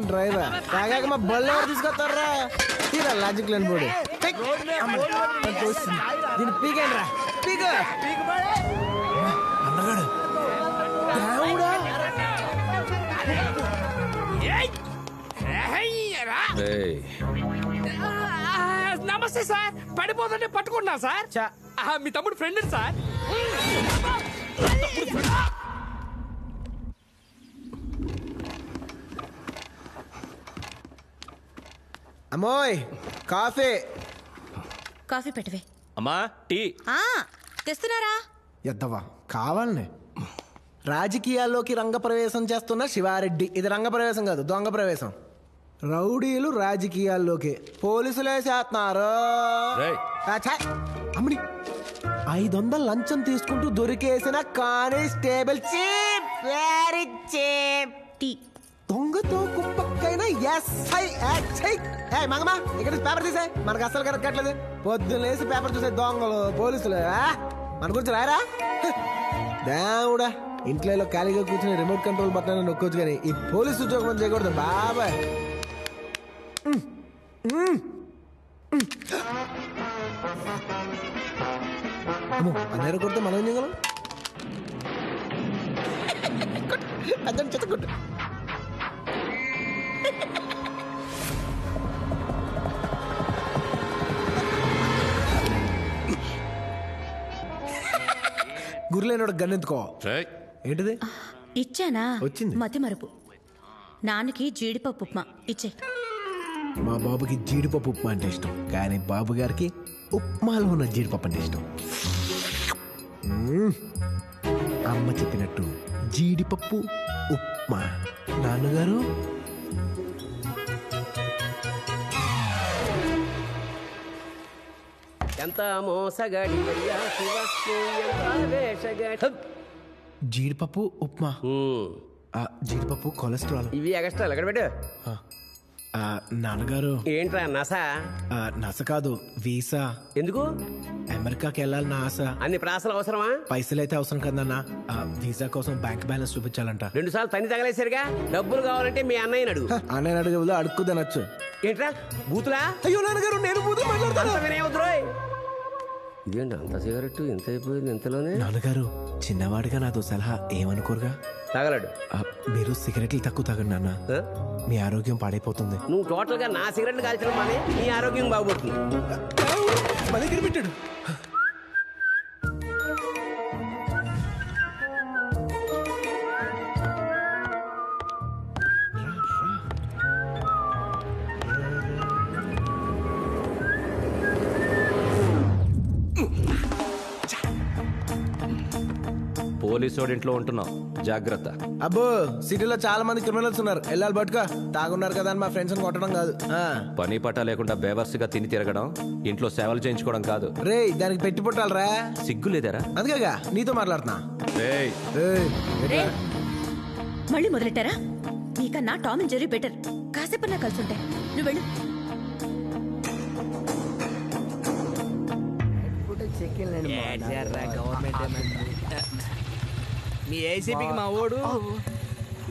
Driver తాగాక మా బళ్ళు ఎవరు తీసుకొస్తారా తీరా లాజిక్ లేని బోర్డు దీన్ని పీకండి రా పీక అన్నగాడు నమస్తే సార్. పడిపోతుంటే పట్టుకున్నా సార్. మీ తమ్ముడు ఫ్రెండ్ సార్. అమ్మోయ్ కాఫీ కాఫీ పెట్టవే. అమ్మా టీ. తెస్తున్నారా? ఎద్దవా కావాలనే రాజకీయాల్లోకి రంగప్రవేశం చేస్తున్న శివారెడ్డి. ఇది రంగప్రవేశం కాదు, దొంగ ప్రవేశం. రౌడీలు రాజకీయాల్లోకి పోలీసులు వేసేస్తున్నారు. అమ్మడి 500 లంచం తీసుకుంటూ దొరికేసిన constable cheap, very cheap. Tea. దొంగతో కుప్పకైనా ఎస్ఐ మంగమా ఇక్కడ పేపర్ తీసే. మనకు అసలు కరెక్ట్లేదు. పొద్దున్నేసి పేపర్ చూసే దొంగలు పోలీసులు మన గురించి రాయరా. దేవుడా, ఇంట్లో ఖాళీగా కూర్చుని రిమోట్ కంట్రోల్ బటన్ నొక్కొచ్చు కానీ ఈ పోలీసు ఉద్యోగం చేయకూడదు బాబాయ్. అన్నయ్య కొడితే మనం ఏం చేయగలం? అర్థం చెత్త కొట్టు. గుర్లేనోడు గన్నెత్తుకో. ఏంటిది ఇచ్చానా? వచ్చింది. మతి మరుపు. నాన్నకి జీడిపప్పు ఉప్మా ఇచ్చే. మా బాబుకి జీడిపప్పు ఉప్మా అంటే ఇష్టం, కానీ బాబు గారికి ఉప్మాలో ఉన్న జీడిపప్పు అంటే ఇష్టం. అమ్మ చెప్పినట్టు జీడిపప్పు ఉప్మా. నాన్నగారు ఎంత మోసగాడి జీడిపప్పు ఉప్మా. జీడిపప్పు కొలెస్ట్రాల్. ఇవి ఎక్స్ట్రా ఎక్కడ పెట్టు. నాన్నగారు ఏంట్రా నస? నస కాదు, వీసా. ఎందుకు? అమెరికాకి వెళ్ళాలని ఆశ. అన్ని ప్రాసలు అవసరమా? పైసలైతే అవసరం కదన్నా. వీసా కోసం బ్యాంక్ బ్యాలెన్స్ చూపించాలంట. 2 సార్లు తన్ని తగలేసరిగా. డబ్బులు కావాలంటే మీ అన్నయ్యని అడుగు. అన్నయ్య అడుగు అడుక్కు తినచ్చు. ఏంట్రా బూతులా? అయ్యో నాన్నగారు, నేను బూతులు మాట్లాడతాను. ఇదేంటి అంత సిగరెట్ ఎంత అయిపోయింది ఇంతలోనే? నాన్నగారు, చిన్నవాడిగా నాతో సలహా ఏమనుకోరుగా. తగలడు. మీరు సిగరెట్లు తక్కువ తాగండి నాన్న, మీ ఆరోగ్యం పాడైపోతుంది. నువ్వు టోటల్ గా నా సిగరెట్లు కాల్చడం మానే నీ ఆరోగ్యం బాగుపడుతుంది. మన దగ్గర పెట్టాడు. పోలీసోడి ఇంట్లో ఉంటున్నాం, జాగ్రత్త. అబ్బో, సిటీలో చాలా మంది క్రిమినల్స్ ఉన్నారు. వెళ్ళాలి పట్టుకో. తాగున్నారు కదా అని మా ఫ్రెండ్స్ కొట్టడం కాదు. పని పట్ట లేకుండా బేవర్స్గా తిని తిరగడం, ఇంట్లో సేవలు చేయించుకోవడం కాదు. రే, దానికి పెట్టి పుట్టాలరా. సిగ్గు లేదరా? అందుకేగా నీతో మాట్లాడుతున్నా. మళ్ళీ మొదలెట్టారా? నీకన్నా టామ్ అండ్ జెర్రీ బెటర్. కాసేపు నా కలిసి ఉంటాయి. నువ్వు వెళ్ళు. మీ ఏసీపీకి మా ఓడు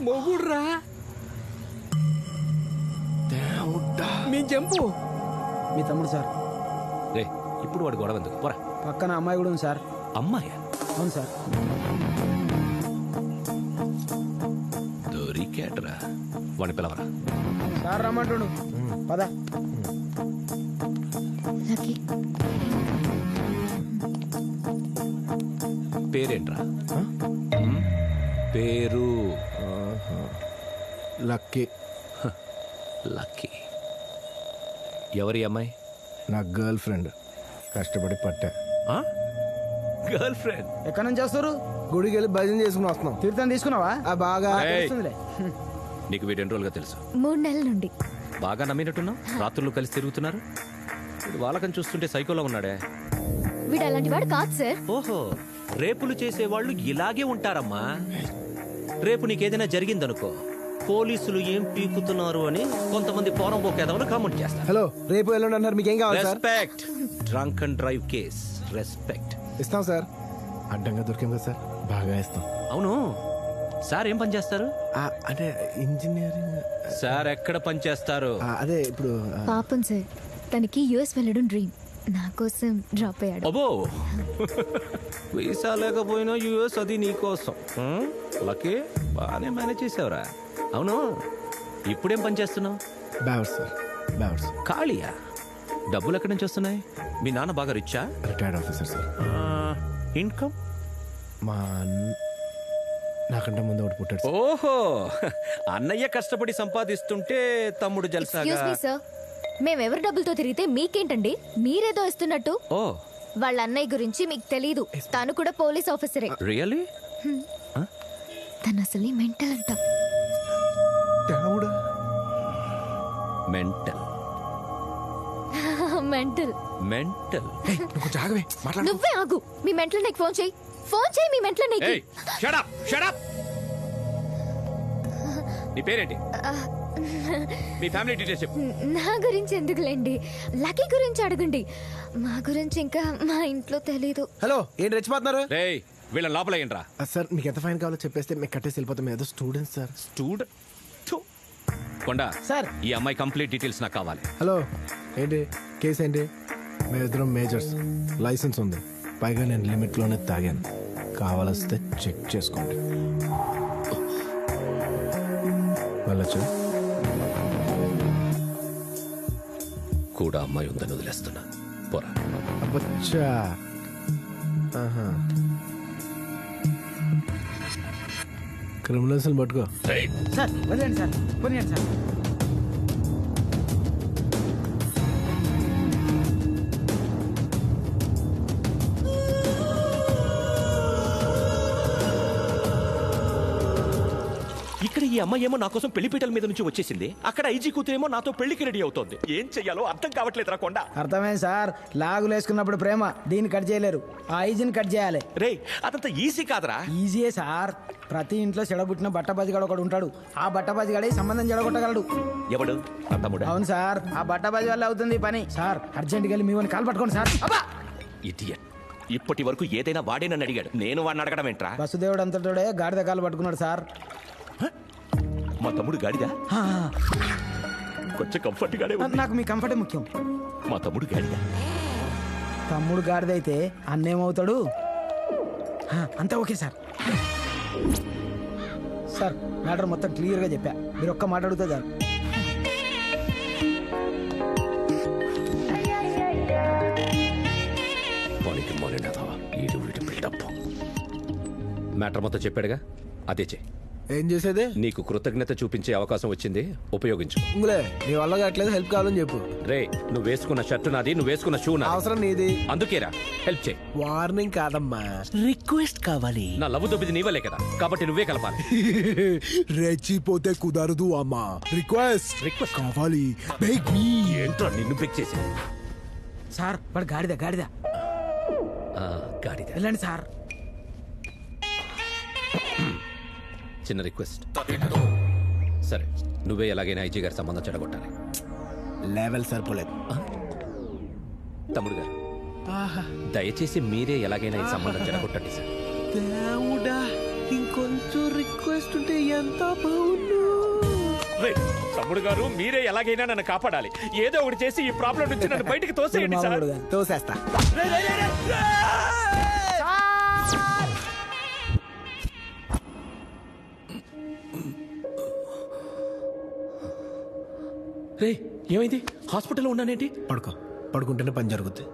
మొగుడురా. మీ జంపు మీ తమ్ముడు సార్. రే, ఇప్పుడు వాడు గొడవ ఎందుకు? పోరా. పక్కన అమ్మాయి కూడా ఉంది సార్. అమ్మాయా? అవును సార్. దొరికాడ్రా. వాడిని పిలవరా. సార్ రమ్మంటుండు. పద. పేరేంట్రా? పేరు లక్కీ. లక్కీ. ఎవరి అమ్మాయి? నా గర్ల్ ఫ్రెండ్. కష్టపడి పట్టా. Girl friend? ఎక్కడి నుంచి వస్తారు? గుడికి వెళ్ళి భజన చేసుకుని వస్తున్నాం. తీర్థం తీసుకున్నావా? బాగా తెలుస్తుందిలే. నీకు వీటి ఎన్ని రోజులుగా తెలుసు? 3 నెలల నుండి. బాగా నమ్మినట్టున్నావు. రాత్రులు కలిసి తిరుగుతున్నారు. వాళ్ళకని చూస్తుంటే సైకోలో ఉన్నాడే. వీడు అలాంటి వాడు కాదు సార్. ఓహో, రేపులు చేసేవాళ్ళు ఇలాగే ఉంటారమ్మా. రేపు నీకేదైనా జరిగిందనుకో, పోలీసులు ఏం పీకుతున్నారు అని కొంతమంది పోరం పోకేదమని కామెంట్ చేస్తారు. హలో, రేపు ఎల్లుండి అన్నారు, మీకేం కావాలి? Respect. Drunk and drive case. Respect ఇస్తాం సార్. అడ్డంగా దొరికింది కదా సార్, బాగా ఇస్తాం. అవును, సార్ ఏం పని చేస్తారు? అంటే ఇంజనీరింగ్. సార్ ఎక్కడ పని చేస్తారు? అదే ఇప్పుడు పాపం సార్, తనకి యుఎస్ వెళ్ళడం డ్రీమ్. నా కోసం డ్రాప్ అయ్యాడు. అబ్బో వీసా లేకపోయినా యుఎస్ అది నీకోసం. లక్కీ బాగానే మేనేజ్ చేసావురా. అవును, ఇప్పుడేం పని చేస్తున్నావు? బ్యావర్స్ సార్, బ్యావర్స్. ఖాళీయా? డబ్బులు ఎక్కడి నుంచి వస్తున్నాయి? మీ నాన్న బాగా రిచ్చా? Retired officer sir. ఇన్కమ్? మా నాకంటే ముందు ఒకటి పుట్టాడు సార్. ఓహో, అన్నయ్య కష్టపడి సంపాదిస్తుంటే తమ్ముడు జల్సాగా. ఎక్స్క్యూజ్ మీ సార్, మేమెవరి డబ్బులతో తిరిగితే మీకేంటండి? మీరేదో ఇస్తున్నట్టు. ఓ వాళ్ళ అన్నయ్య గురించి మీకు తెలీదు. తను కూడా పోలీస్ ఆఫీసరే. రియల్లీ? తను అసలు మెంటల్ అంట. మెంటల్? Mental mental? నువ్వే ఆగు. మీ మెంటల్ నీకు ఫోన్ చేయి. ఫోన్ చేయి మీ మెంటల్ నీకు. ఏయ్, shut up, shut up. నీ పేరేంటి? మీ ఫ్యామిలీ డీటెయిల్స్ చెప్పు. నా గురించి ఎందుకులేండి, లక్కీ గురించి అడగండి. మా గురించి ఇంకా మా ఇంట్లో తెలీదు. హలో, ఏంటి రెచ్చిపోతున్నారు? రేయ్, వీళ్ళని లోపల ఏంట్రా? సార్ మీకు ఎంత ఫైన్ కావాలో చెప్పేస్తే మీకు కట్టేసి వెళ్ళిపోతాం. ఏదో స్టూడెంట్స్ సార్. స్టూడెంట్? కొండా సార్. ఈ అమ్మాయి కంప్లీట్ డీటెయిల్స్ నాకు కావాలి. హలో, ఏంటి కేసు ఏంటి? మేమిద్దరం మేజర్స్, లైసెన్స్ ఉంది, పైగా నేను లిమిట్లోనే తాగాను. కావాలొస్తే చెక్ చేసుకోండి. వెళ్ళొచ్చు. కూడా అమ్మాయి ఉందని వదిలేస్తున్నా. పోరా. అబ్బచ్చా. ఆహా. క్రిమినల్స్ పట్టుకో. సార్ వదిలేండి సార్, పోనీయండి సార్. ఇక్కడ ఈ అమ్మాయి ఏమో నా కోసం పెళ్లిపీటల మీద నుంచి వచ్చేసింది, అక్కడ ఐజీ కూతురేమో నాతో పెళ్లికి రెడీ అవుతోంది. ఏం చెయ్యాలో అర్థం కావట్లేదురా కొండ. అర్థమైంది సార్, లాగులు వేసుకున్నప్పుడు ప్రేమ దీన్ని కట్ చేయలేరు, ఆ ఐజిని కట్ చేయాలి. రేయ్, అదంతా ఈజీ కాదురా. ఈజీయే సార్. ప్రతి ఇంట్లో చెడబుట్టిన బట్టబాజిగాడు ఒకడు ఉంటాడు. ఆ బట్టబాజిగాడే సంబంధం చెడగొట్టగలడు. ఎవడు? నా తమ్ముడా? అవును సార్, ఆ బట్టబాజి వల్ల అవుతుంది ఈ పని. సార్ అర్జెంట్గా వెళ్ళి మీ వాడిని కాలు పట్టుకోండి సార్. అబ్బా, ఇడియట్. ఇప్పటి వరకు ఏదైనా వాడే నన్ను అడిగాడు, నేను వాడిని అడగడం ఏంట్రా? వసుదేవుడు అంతటోడే గాడిద కాలు పట్టుకున్నాడు సార్. మా తమ్ముడు గాడిదా? కొంచెం కంఫర్ట్ గానే ఉంది. నాకు మీ కంఫర్టే ముఖ్యం. మా తమ్ముడు గాడిదా? తమ్ముడు గాడిదైతే అన్నేమవుతాడు? అంతా ఓకే సార్. సార్ మ్యాటర్ మొత్తం క్లియర్గా చెప్పా, మీరు ఒక్క మాట అడిగితే చాలు. పనికి మొదలైనదావా ఈడు వీడు బిల్డప్. మ్యాటర్ మొత్తం చెప్పాడుగా, అదే చెయ్యి. ఏం చేసేది? నీకు కృతజ్ఞత చూపించే అవకాశం వచ్చింది, ఉపయోగించు. ఇంగులే, నీ వల్ల కావట్లేదు, హెల్ప్ కావాలని చెప్పు. రే, నువ్వు వేసుకున్న షర్టు నాది, నువ్వు వేసుకున్న షూ నాది. అవసరం నీది. అందుకేరా హెల్ప్ చేయి. వార్నింగ్ కాదమ్మా, రిక్వెస్ట్ కావాలి. నా లవ్ దొబ్బిది నీ వల్లే కదా, కాబట్టి నువ్వే కలపాలి. రెచ్చిపోతే కుదరదు అమ్మా. రిక్వెస్ట్ రిక్వెస్ట్ కావాలి. బెగ్ మీ. ఏంట్రా నిన్ను బెక్ చేసి? సార్ వాడు గాడిద గాడిద. గాడిద. వెళ్ళండి సార్. చిన్న రిక్వెస్ట్. సరే, నువ్వే ఎలాగైనా ఐజీ గారి సంబంధం చెడగొట్టాలి. లెవెల్ సరిపోలేదు. తమ్ముడు గారు, దయచేసి మీరే ఎలాగైనా ఈ సంబంధం చెడగొట్టండి సార్. దేవుడా, ఇంకొంచెం రిక్వెస్ట్ ఉంటే ఎంత బాగుండు. తమ్ముడు గారు, మీరే ఎలాగైనా నన్ను కాపాడాలి. ఏదో ఒకటి చేసి ఈ ప్రాబ్లం నుంచి నన్ను బయటికి తోసేయండి సార్. మామూలుగా. తోసేస్తా. రే, ఏమైంది? హాస్పిటల్లో ఉన్నానేంటి? పడుకో, పడుకుంటేనే పని జరుగుద్ది.